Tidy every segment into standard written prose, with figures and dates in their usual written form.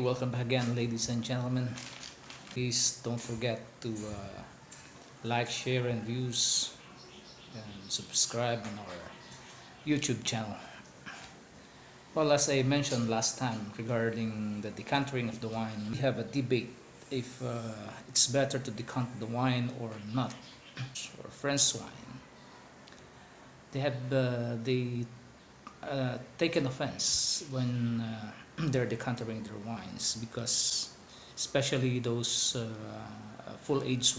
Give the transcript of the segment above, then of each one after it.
welcome back again, ladies and gentlemen. Please don't forget to like, share, and views, and subscribe on our YouTube channel. Well, as I mentioned last time regarding the decantering of the wine, we have a debate if it's better to decant the wine or not, or French wine. They taken offense when they're decantering their wines, because especially those full-aged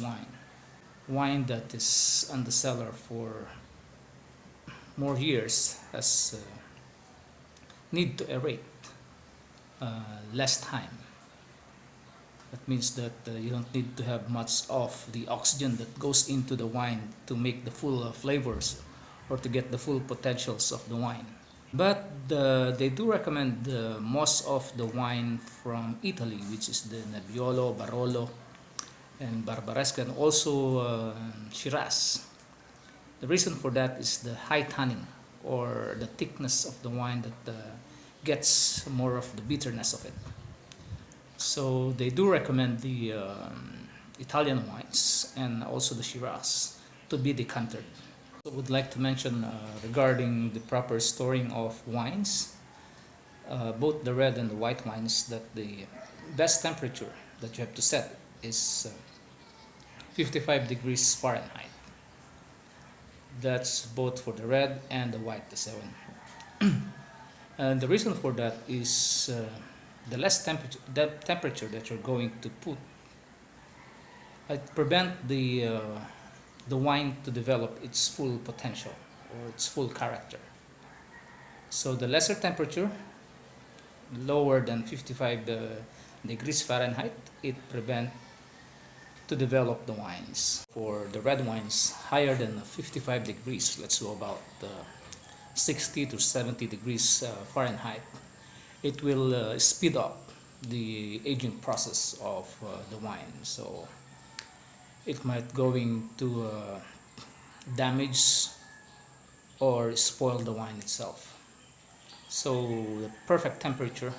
wine that is on the cellar for more years has need to aerate less time. That means that you don't need to have much of the oxygen that goes into the wine to make the full flavors or to get the full potentials of the wine. But they do recommend most of the wine from Italy, which is the Nebbiolo, Barolo, and Barbaresco, and also Shiraz. The reason for that is the high tannin, or the thickness of the wine that gets more of the bitterness of it. So they do recommend the Italian wines and also the Shiraz to be decanted. I would like to mention regarding the proper storing of wines, both the red and the white wines, that the best temperature that you have to set is 55 degrees Fahrenheit. That's both for the red and the white, the 7. And the reason for that is the less temperature that you're going to put, it prevent the wine to develop its full potential or its full character. So the lesser temperature, lower than 55 degrees Fahrenheit, it prevents to develop the wines. For the red wines, higher than 55 degrees, let's go about 60 to 70 degrees Fahrenheit, it will speed up the aging process of the wine. So it might going to damage or spoil the wine itself. So the perfect temperature,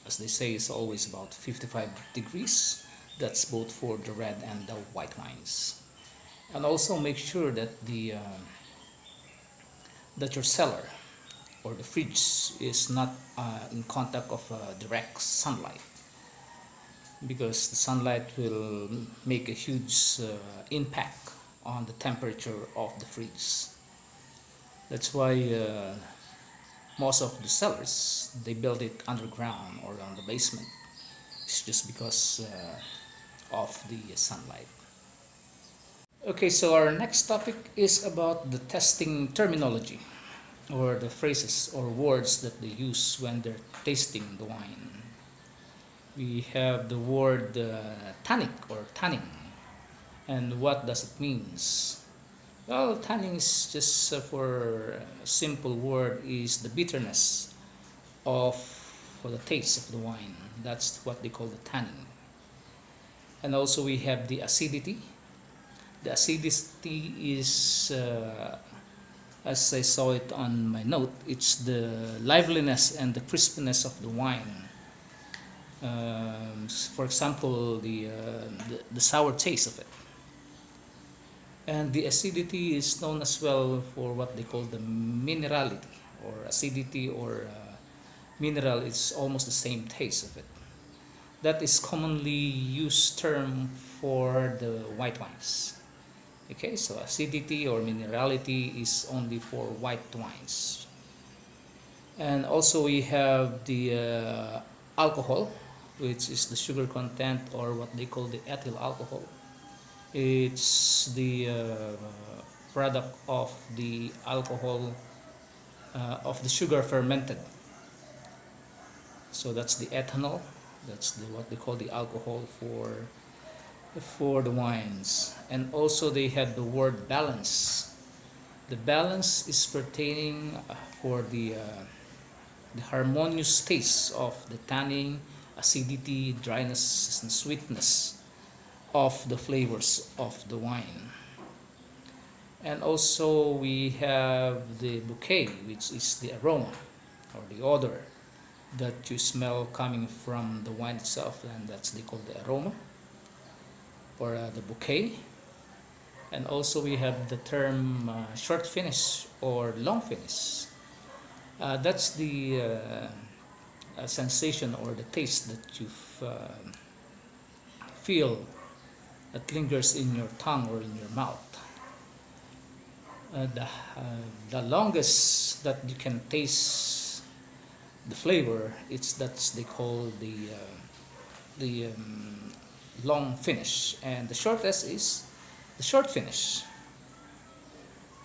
as they say, is always about 55 degrees. That's both for the red and the white wines. And also make sure that that your cellar or the fridge is not in contact of direct sunlight, because the sunlight will make a huge impact on the temperature of the fridge. That's why most of the cellars, they build it underground or on the basement. It's just because of the sunlight. Okay, so our next topic is about the testing terminology, or the phrases or words that they use when they're tasting the wine. We have the word tannic or tannin. And what does it mean? Well, tannin is just for a simple word, is the bitterness of for the taste of the wine. That's what they call the tannin. And also we have the acidity. The acidity is, as I saw it on my note, it's the liveliness and the crispiness of the wine. For example, the sour taste of it. And the acidity is known as well for what they call the minerality, or acidity or mineral. It's almost the same taste of it. That is commonly used term for the white wines. Okay, so acidity or minerality is only for white wines. And also we have the alcohol, which is the sugar content, or what they call the ethyl alcohol. It's the product of the alcohol of the sugar fermented. So that's the ethanol. That's what they call the alcohol for the wines. And also they have the word balance. The balance is pertaining for the harmonious taste of the tannin, acidity, dryness, and sweetness of the flavors of the wine. And also we have the bouquet, which is the aroma or the odor that you smell coming from the wine itself, and that's they call the aroma or the bouquet. And also we have the term short finish or long finish. That's the sensation or the taste that you feel that lingers in your tongue or in your mouth. The longest that you can taste the flavor, it's that's they call the long finish, and the shortest is the short finish.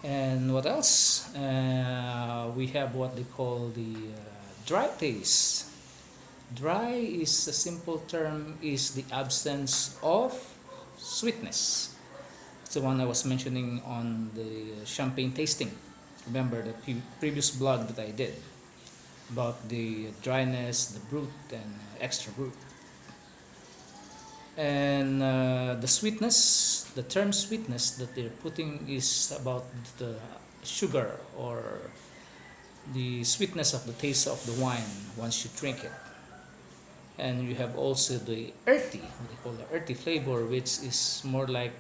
And what else? We have what they call the dry taste. Dry is a simple term, is the absence of sweetness. It's the one I was mentioning on the champagne tasting. Remember the previous blog that I did about the dryness, the brut, and extra brut. And the sweetness, the term sweetness that they're putting is about the sugar or the sweetness of the taste of the wine once you drink it. And you have also the earthy, what they call the earthy flavor, which is more like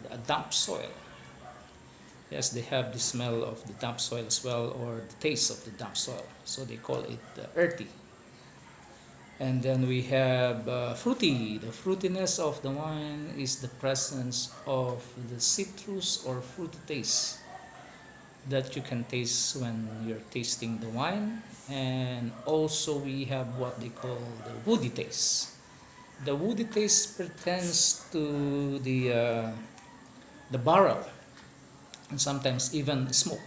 a damp soil. Yes, they have the smell of the damp soil as well, or the taste of the damp soil, so they call it earthy. And then we have fruity. The fruitiness of the wine is the presence of the citrus or fruity taste that you can taste when you're tasting the wine. And also we have what they call the woody taste. The woody taste pertains to the barrel and sometimes even smoke.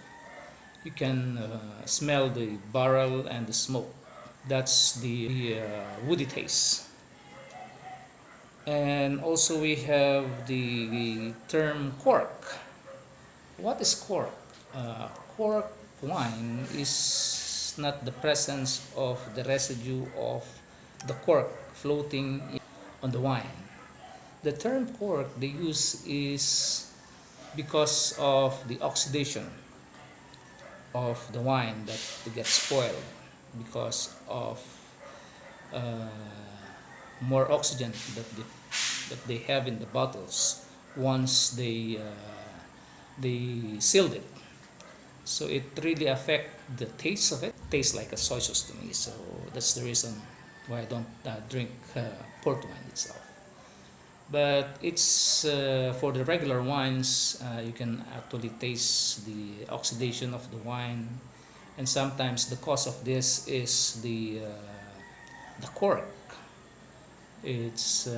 You can smell the barrel and the smoke. That's the woody taste. And also we have the term cork. What is cork? Cork wine is not the presence of the residue of the cork floating on the wine. The term cork they use is because of the oxidation of the wine that gets spoiled because of uh, more oxygen that they have in the bottles once they sealed it. So it really affects the taste of it. Tastes like a soy sauce to me. So that's the reason why I don't drink port wine itself. But it's for the regular wines, you can actually taste the oxidation of the wine, and sometimes the cause of this is the cork. It's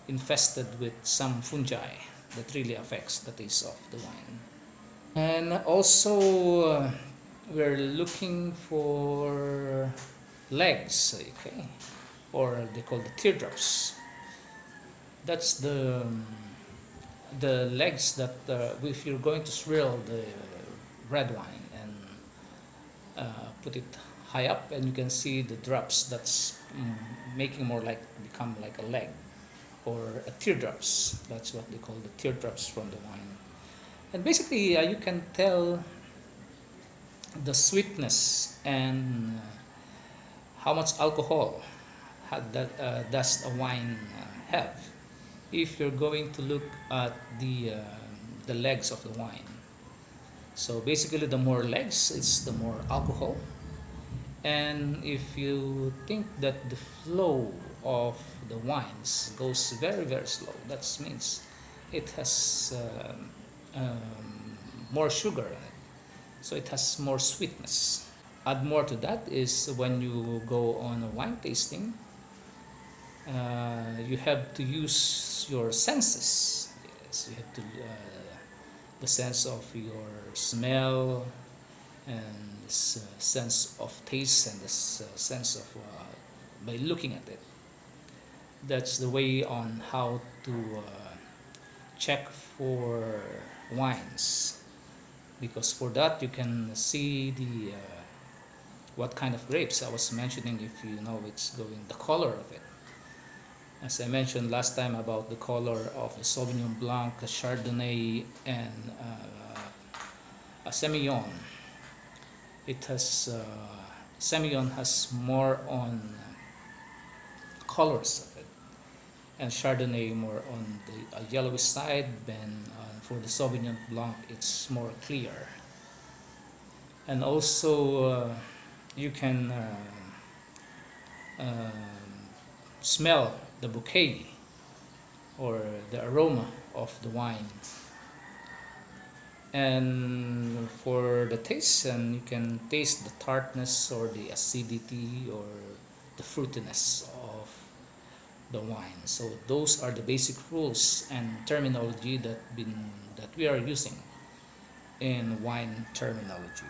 infested with some fungi that really affects the taste of the wine. And also we're looking for legs, okay, or they call the teardrops. That's the legs that if you're going to swirl the red wine and put it high up, and you can see the drops that's making more like become like a leg or a teardrops. That's what they call the teardrops from the wine. And basically you can tell the sweetness and how much alcohol does a wine have if you're going to look at the legs of the wine. So basically the more legs, it's the more alcohol. And if you think that the flow of the wines goes very very slow, that means it has more sugar in it, so it has more sweetness. Add more to that is when you go on a wine tasting, you have to use your senses. Yes, you have to the sense of your smell and this sense of taste and this sense of by looking at it. That's the way on how to check for wines, because for that you can see the what kind of grapes. I was mentioning, if you know, it's going the color of it. As I mentioned last time about the color of the Sauvignon Blanc, a Chardonnay, and a Semillon. It has Semillon has more on colors of it, and Chardonnay more on the yellowish side. Then for the Sauvignon Blanc, it's more clear. And also, you can um, smell the bouquet or the aroma of the wine. And for the taste, and you can taste the tartness or the acidity or the fruitiness of the wine. So those are the basic rules and terminology that we are using in wine terminology.